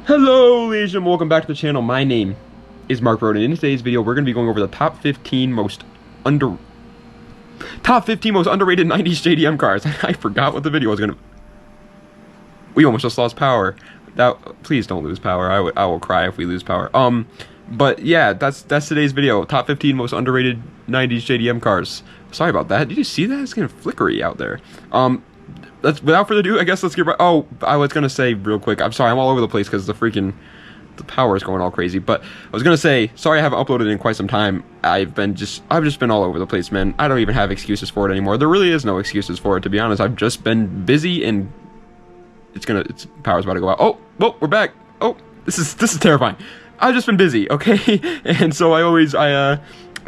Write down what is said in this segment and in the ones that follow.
Hello, ladies and welcome back to the channel. My name is Mark Roden. In today's video, we're going to be going over the top 15 most underrated 90s JDM cars. I forgot what the video was going to... We almost just lost power. Please don't lose power. I will cry if we lose power. But yeah, that's today's video. Top 15 most underrated 90s JDM cars. Sorry about that. Did you see that? It's kind of flickery out there. Without further ado, I guess let's get right. Oh, I was gonna say real quick. I'm sorry, I'm all over the place because the power is going all crazy. But I was gonna say, sorry, I haven't uploaded in quite some time. I've just been all over the place, man. I don't even have excuses for it anymore. There really is no excuses for it, to be honest. I've just been busy, and power's about to go out. Oh, we're back. Oh, this is terrifying. I've just been busy, okay? And so I've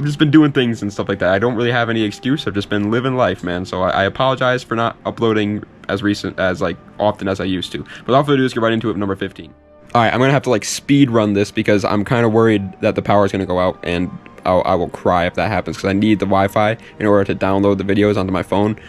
just been doing things and stuff like that. I don't really have any excuse. I've just been living life, man. So I apologize for not uploading as often as I used to. But without further ado, let's get right into it with number 15. All right, I'm gonna have to speed run this because I'm kind of worried that the power is gonna go out, and I will cry if that happens because I need the Wi-Fi in order to download the videos onto my phone.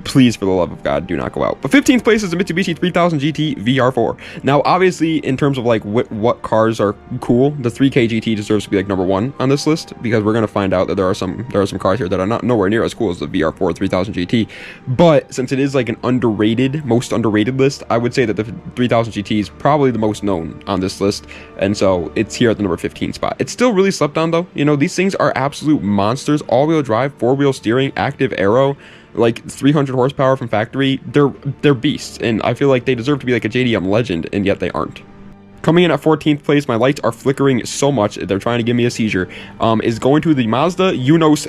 Please, for the love of God, do not go out. But 15th place is the Mitsubishi 3000 GT VR4. Now, obviously, in terms of what cars are cool, the 3K GT deserves to be number 1 on this list, because we're gonna find out that there are some cars here that are nowhere near as cool as the VR4 3000 GT. But since it is an most underrated list, I would say that the 3000 GT is probably the most known on this list, and so it's here at the number 15 spot. It's still really slept on though. You know, these things are absolute monsters. All-wheel drive, 4-wheel steering, active aero. 300 horsepower from factory. They're beasts, and I feel like they deserve to be a JDM Legend, and yet they aren't. Coming in at 14th place, my lights are flickering so much, they're trying to give me a seizure, is going to the Mazda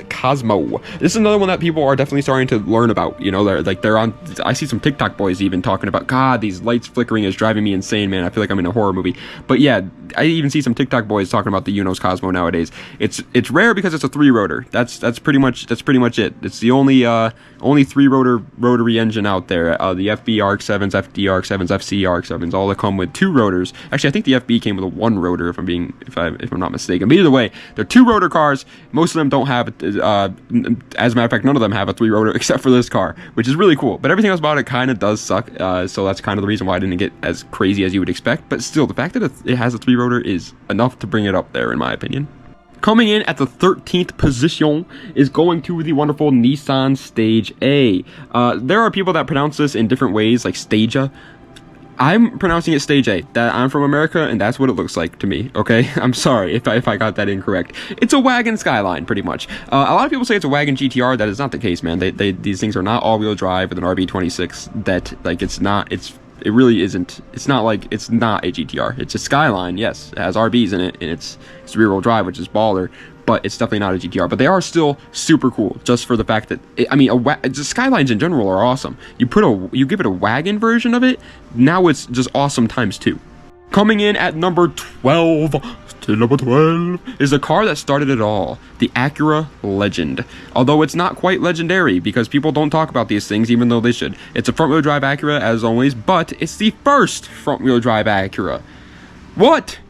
Cosmo. This is another one that people are definitely starting to learn about. You know, they're on, I see some TikTok boys even talking about, God, these lights flickering is driving me insane, man. I feel like I'm in a horror movie. But yeah, I even see some TikTok boys talking about the Cosmo nowadays. It's rare because it's a 3-rotor. That's pretty much it. It's the only 3-rotor rotary engine out there. The FB ARC-7s, FD ARC-7s, FC ARC-7s, all that come with 2 rotors. Actually, I think the FB came with a 1-rotor, if I'm not mistaken. But either way, they're 2-rotor cars. Most of them don't have as a matter of fact, none of them have a 3-rotor except for this car, which is really cool. But everything else about it kind of does suck. So that's kind of the reason why I didn't get as crazy as you would expect. But still, the fact that it has a 3-rotor is enough to bring it up there, in my opinion. Coming in at the 13th position is going to the wonderful Nissan Stage A. There are people that pronounce this in different ways, like Stage A. I'm pronouncing it Stage A. That I'm from America, and that's what it looks like to me, okay? I'm sorry if I got that incorrect. It's a wagon Skyline, pretty much. A lot of people say it's a wagon GTR. That is not the case, man. These things are not all-wheel drive with an RB26. It really isn't. It's not a GTR. It's a Skyline, yes. It has RBs in it, and it's rear-wheel drive, which is baller. But it's definitely not a GTR. But they are still super cool, just for the fact that the Skylines in general are awesome. You give it a wagon version of it, now it's just awesome times 2. Coming in at number 12 is a car that started it all, the Acura Legend. Although it's not quite legendary because people don't talk about these things, even though they should. It's a front-wheel drive Acura, as always, but it's the first front-wheel drive Acura. What?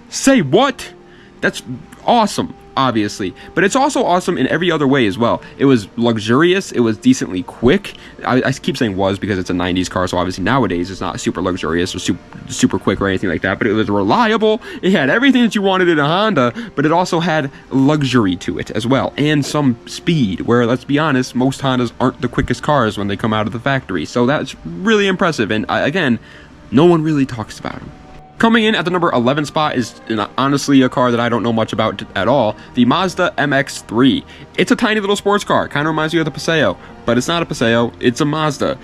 Say what? That's awesome, obviously, but it's also awesome in every other way as well. It was luxurious, it was decently quick. I keep saying was because it's a 90s car, so obviously nowadays it's not super luxurious or super quick or anything like that, but it was reliable. It had everything that you wanted in a Honda, but it also had luxury to it as well, and some speed, where, let's be honest, most Hondas aren't the quickest cars when they come out of the factory, so that's really impressive, and again, no one really talks about them. Coming in at the number 11 spot is honestly a car that I don't know much about at all, the Mazda MX3. It's a tiny little sports car, kind of reminds you of the Paseo, but it's not a Paseo, it's a Mazda.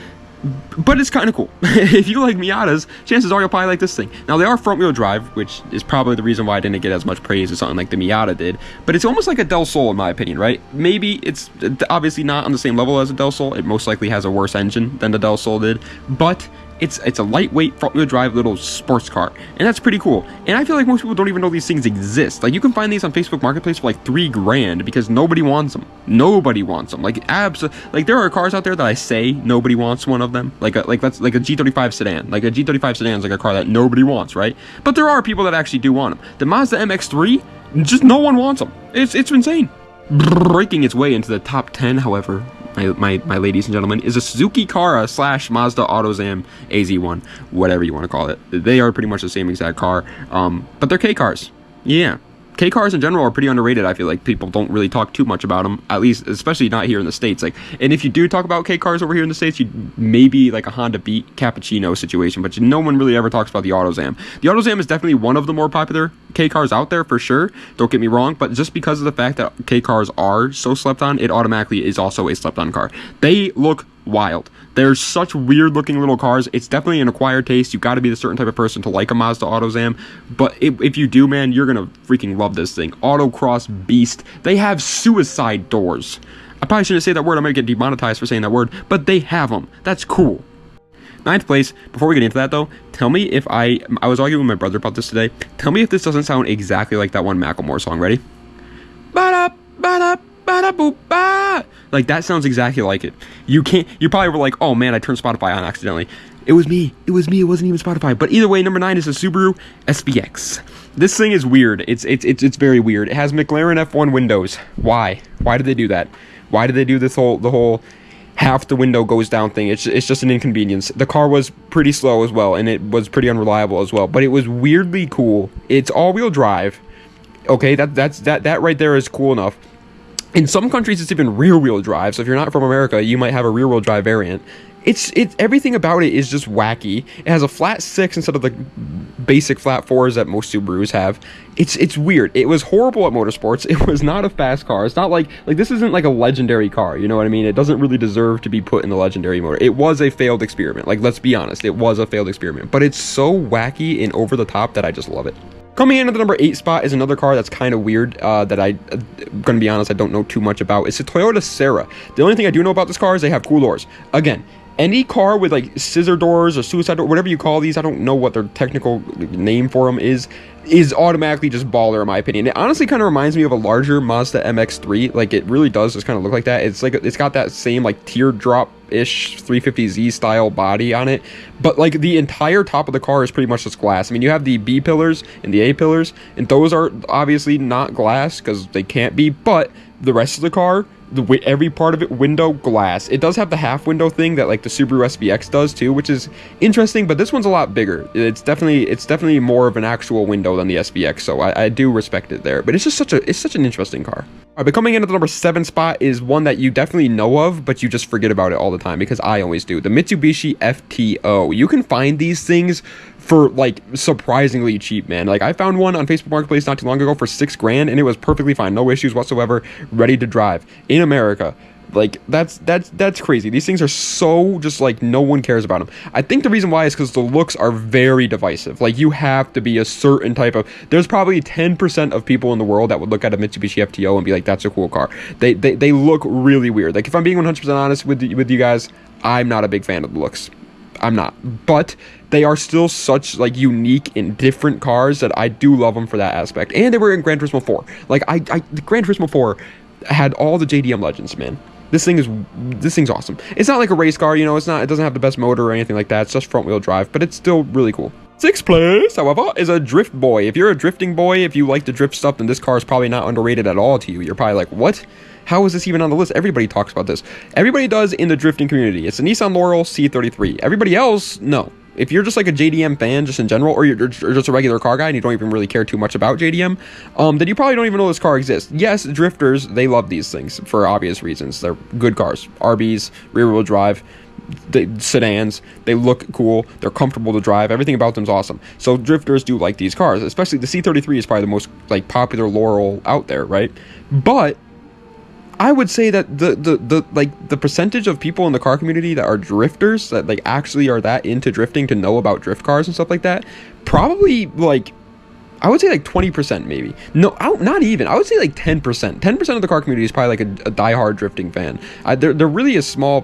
But it's kind of cool. If you like Miatas, chances are you'll probably like this thing. Now, they are front-wheel drive, which is probably the reason why I didn't get as much praise as something like the Miata did, but it's almost like a Del Sol in my opinion, right? Maybe it's obviously not on the same level as a Del Sol. It most likely has a worse engine than the Del Sol did, but it's a lightweight front-wheel drive little sports car, and that's pretty cool. And I feel like most people don't even know these things exist. You can find these on Facebook Marketplace for $3 grand because nobody wants them. Nobody wants them. There are cars out there that I say nobody wants one of them. Like a G35 sedan. A G35 sedan is a car that nobody wants, right? But there are people that actually do want them. The Mazda MX3, just no one wants them. It's insane. Breaking its way into the top 10, however, my ladies and gentlemen, is a Suzuki Kara / Mazda AutoZam AZ1, whatever you want to call it. They are pretty much the same exact car, but they're K cars. Yeah. K cars in general are pretty underrated. I feel like people don't really talk too much about them, at least, especially not here in the States. Like, and if you do talk about K cars over here in the States, you maybe like a Honda Beat Cappuccino situation, but no one really ever talks about the AutoZam. The AutoZam is definitely one of the more popular K cars out there for sure. Don't get me wrong, but just because of the fact that K cars are so slept on, it automatically is also a slept on car. They look wild. They're such weird looking little cars. It's definitely an acquired taste. You got to be the certain type of person to like a Mazda AutoZam, but if you do, man, you're gonna freaking love this thing. Autocross beast. They have suicide doors. I probably shouldn't say that word. I might get demonetized for saying that word, but they have them. That's cool. Ninth place. Before we get into that though, tell me if I was arguing with my brother about this today. Tell me if this doesn't sound exactly like that one Macklemore song. Ready? Ba-da, ba-da, ba-da-boo-ba. Like, that sounds exactly like it. You probably were like, oh man, I turned Spotify on accidentally. It was me. It wasn't even Spotify. But either way, number 9 is a Subaru SVX. This thing is weird. It's very weird. It has McLaren F1 windows. Why? Why did they do that? Why did they do this the whole half the window goes down thing? It's just an inconvenience. The car was pretty slow as well, and it was pretty unreliable as well. But it was weirdly cool. It's all-wheel drive. Okay, that right there is cool enough. In some countries, it's even rear-wheel drive. So if you're not from America, you might have a rear-wheel drive variant. It's everything about it is just wacky. It has a flat 6 instead of the basic flat 4s that most Subarus have. It's weird. It was horrible at motorsports. It was not a fast car. It's not like this isn't like a legendary car. You know what I mean? It doesn't really deserve to be put in the legendary motor. It was a failed experiment. Like, let's be honest, it was a failed experiment. But it's so wacky and over the top that I just love it. Coming in at the number 8 spot is another car that's kind of weird that I'm gonna be honest, I don't know too much about. It's a Toyota Sara. The only thing I do know about this car is they have cool doors. Again, any car with like scissor doors or suicide door, whatever you call these, I don't know what their technical name for them is automatically just baller in my opinion. It honestly kind of reminds me of a larger Mazda MX3. Like, it really does just kind of look like that. It's like, it's got that same like teardrop-ish 350Z style body on it, but like the entire top of the car is pretty much just glass. I mean, you have the B pillars and the A pillars, and those are obviously not glass because they can't be, but the rest of the car, every part of it, window glass. It does have the half window thing that like the Subaru SVX does too, which is interesting, but this one's a lot bigger. It's definitely more of an actual window than the SVX, so I do respect it there. But it's just such an interesting car. All right, but coming in at the number 7 spot is one that you definitely know of, but you just forget about it all the time, because I always do. The Mitsubishi FTO. You can find these things for like surprisingly cheap, man. Like, I found one on Facebook Marketplace not too long ago for $6,000, and it was perfectly fine, no issues whatsoever, ready to drive in America. Like, that's crazy. These things are so just like, no one cares about them. I think the reason why is because the looks are very divisive. Like, you have to be a certain type of, there's probably 10% of people in the world that would look at a Mitsubishi FTO and be like, that's a cool car. They look really weird. Like, if I'm being 100% honest with you guys, I'm not a big fan of the looks. I'm not, but they are still such like unique and different cars that I do love them for that aspect. And they were in Gran Turismo 4. Like, the Gran Turismo 4 had all the JDM legends, man. This thing's awesome. It's not like a race car, you know. It doesn't have the best motor or anything like that. It's just front wheel drive, but it's still really cool. 6th place, however, is a drift boy. If you're a drifting boy, if you like to drift stuff, then this car is probably not underrated at all to you. You're probably like, what? How is this even on the list? Everybody talks about this. Everybody does in the drifting community. It's a Nissan Laurel C33. Everybody else, no. If you're just like a JDM fan just in general, or you're just a regular car guy and you don't even really care too much about JDM, then you probably don't even know this car exists. Yes, drifters, they love these things for obvious reasons. They're good cars. RBs, rear-wheel drive, sedans, they look cool, they're comfortable to drive, everything about them's awesome. So drifters do like these cars, especially the C33 is probably the most like popular Laurel out there, right? But I would say that the percentage of people in the car community that are drifters, that like actually are that into drifting to know about drift cars and stuff like that, probably like, I would say like 20% maybe. No, not even. I would say like 10%. 10% of the car community is probably like a diehard drifting fan. They're really a small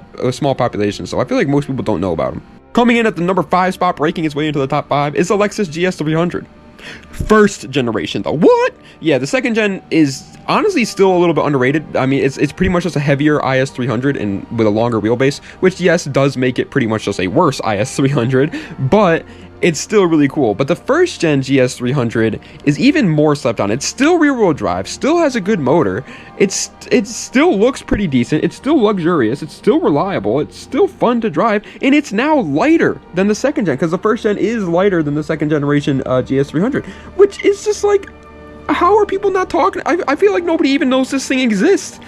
population, so I feel like most people don't know about them. Coming in at the number 5 spot, breaking its way into the top 5, is the Alexus GS300. First generation though. What? Yeah, the second gen is honestly still a little bit underrated. I mean, it's pretty much just a heavier IS300 and with a longer wheelbase, which yes does make it pretty much just a worse IS300, but it's still really cool. But the first gen GS300 is even more slept on. It's still rear wheel drive, still has a good motor. It still looks pretty decent. It's still luxurious. It's still reliable. It's still fun to drive, and it's now lighter than the second gen, because the first gen is lighter than the second generation GS300, which is just like, how are people not talking? I feel like nobody even knows this thing exists.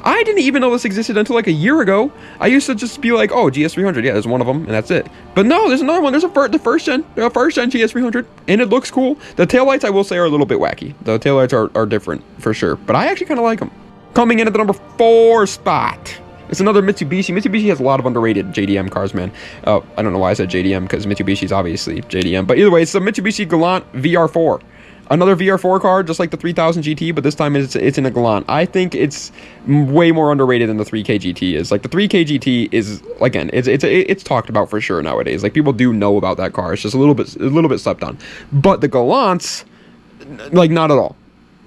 I didn't even know this existed until like a year ago. I used to just be like, oh, GS300, yeah, there's one of them, and that's it. But no, there's another one. There's the first gen GS300, and it looks cool. The taillights, I will say, are a little bit wacky. The taillights are different, for sure. But I actually kind of like them. Coming in at the number 4 spot, it's another Mitsubishi. Mitsubishi has a lot of underrated JDM cars, man. I don't know why I said JDM, because Mitsubishi's obviously JDM. But either way, it's the Mitsubishi Galant VR4. Another VR4 car, just like the 3000 GT, but this time it's in a Galant. I think it's way more underrated than the 3K GT is. Like, the 3K GT is, again, it's talked about for sure nowadays. Like, people do know about that car. It's just a little bit slept on. But the Galants, like, not at all.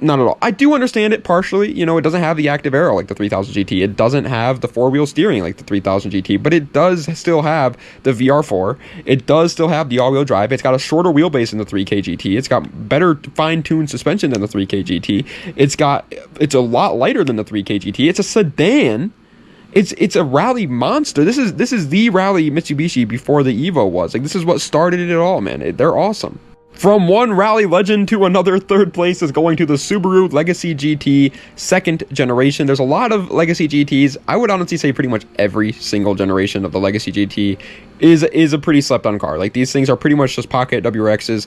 Not at all. I do understand it partially. You know, it doesn't have the active aero like the 3000 GT. It doesn't have the 4-wheel steering like the 3000 GT, but it does still have the VR4. It does still have the all-wheel drive. It's got a shorter wheelbase than the 3K GT. It's got better fine-tuned suspension than the 3K GT. It's a lot lighter than the 3K GT. It's a sedan. It's a rally monster. This is the rally Mitsubishi before the Evo was. Like, this is what started it all, man. They're awesome. From one rally legend to another, third place is going to the Subaru Legacy GT 2nd generation. There's a lot of Legacy GTs. I would honestly say pretty much every single generation of the Legacy GT is a pretty slept on car. Like, these things are pretty much just pocket WRXs.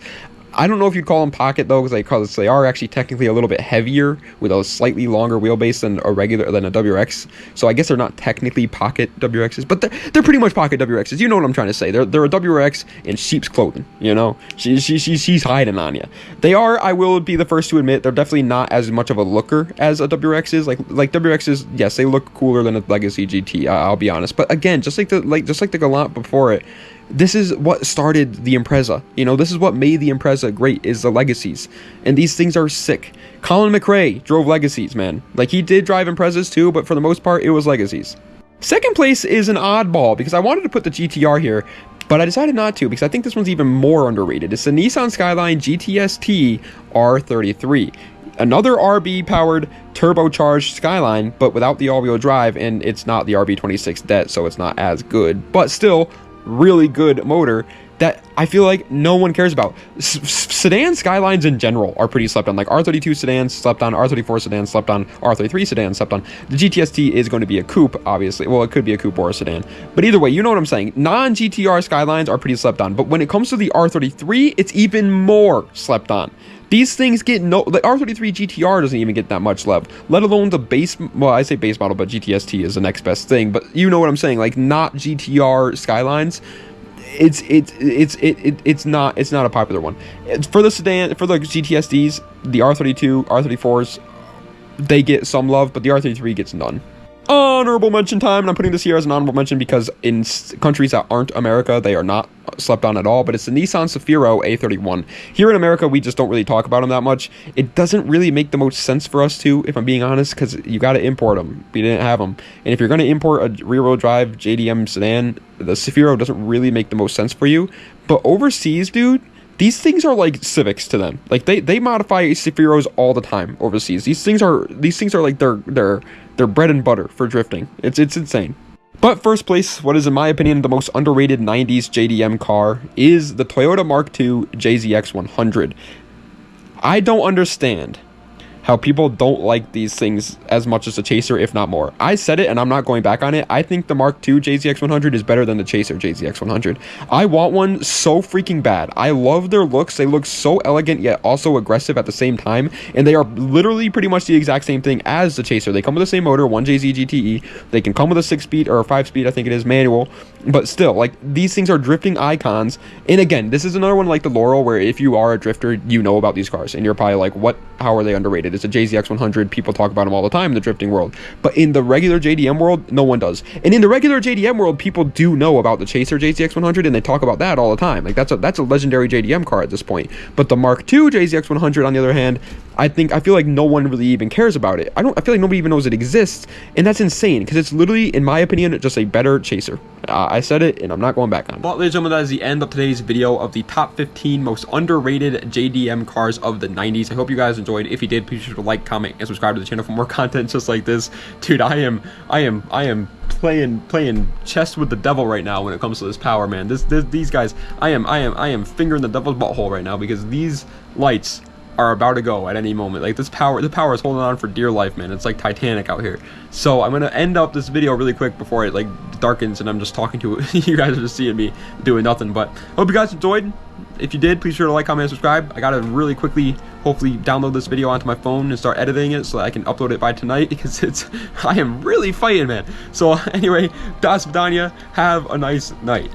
I don't know if you'd call them pocket though, because they are actually technically a little bit heavier with a slightly longer wheelbase than a WRX. So I guess they're not technically pocket WRXs, but they're pretty much pocket WRXs. You know what I'm trying to say? They're a WRX in sheep's clothing. You know, she's hiding on you. They are. I will be the first to admit, they're definitely not as much of a looker as a WRX is. Like WRXs, yes, they look cooler than a Legacy GT. I'll be honest, but again, just like the Galant before it. This is what started the Impreza. You know, this is what made the Impreza great, is the Legacies. And these things are sick. Colin McRae drove Legacies, man. Like, he did drive Imprezas too, but for the most part, it was Legacies. Second place is an oddball, because I wanted to put the GTR here, but I decided not to, because I think this one's even more underrated. It's the Nissan Skyline GTST R33. Another RB-powered turbocharged Skyline, but without the all-wheel drive, and it's not the RB26 Det, so it's not as good. But still, really good motor that I feel like no one cares about. Sedan Skylines in general are pretty slept on. Like, R32 sedans slept on, R34 sedans slept on, R33 sedans slept on. The GTST is going to be a coupe, obviously. Well, it could be a coupe or a sedan. But either way, you know what I'm saying. Non-GTR Skylines are pretty slept on. But when it comes to the R33, it's even more slept on. These things get the R33 GTR doesn't even get that much love, let alone the base, well, I say base model, but GTST is the next best thing, but you know what I'm saying, like, not GTR Skylines, it's not a popular one. For the sedan, for the GTSDs, the R32, R34s, they get some love, but the R33 gets none. Honorable mention time, and I'm putting this here as an honorable mention because in countries that aren't America, they are not slept on at all, but it's the Nissan Safiro A31. Here in America, we just don't really talk about them that much. It doesn't really make the most sense for us to, if I'm being honest, because you got to import them. We didn't have them. And if you're going to import a rear-wheel drive JDM sedan, the Safiro doesn't really make the most sense for you. But overseas, dude, these things are like Civics to them. Like, they modify Safiros all the time overseas. These things are like their bread and butter for drifting. It's insane. But first place, what is in my opinion the most underrated 90s JDM car, is the Toyota Mark II JZX100. I don't understand how people don't like these things as much as the Chaser, if not more. I said it and I'm not going back on it. I think the Mark II JZX100 is better than the Chaser JZX100. I want one so freaking bad. I love their looks. They look so elegant yet also aggressive at the same time, and they are literally pretty much the exact same thing as the Chaser. They come with the same motor, 1JZ GTE. They can come with a 6-speed or a 5-speed, I think it is, manual, but still, like, these things are drifting icons. And again, this is another one like the Laurel, where if you are a drifter, you know about these cars and you're probably like, how are they underrated? It's a JZX100. People talk about them all the time in the drifting world. But in the regular JDM world, no one does. And in the regular JDM world, people do know about the Chaser JZX100, and they talk about that all the time. Like that's a legendary JDM car at this point. But the Mark II JZX100, on the other hand, I feel like no one really even cares about it. I feel like nobody even knows it exists, and that's insane because it's literally, in my opinion, just a better Chaser. I said it, and I'm not going back on it. But ladies and gentlemen, that is the end of today's video of the top 15 most underrated JDM cars of the 90s. I hope you guys enjoyed. If you did, please be sure to like, comment, and subscribe to the channel for more content just like this. Dude, I am playing chess with the devil right now when it comes to this power, man. These guys, I am fingering the devil's butthole right now because these lights are about to go at any moment. Like the power is holding on for dear life, man. It's like Titanic out here. So I'm gonna end up this video really quick before it like darkens and I'm just talking to you guys are just seeing me doing nothing. But hope you guys enjoyed. If you did, please be sure to like, comment, and subscribe. I gotta really quickly hopefully download this video onto my phone and start editing it so that I can upload it by tonight because I am really fighting, man. So anyway, das vidania, have a nice night.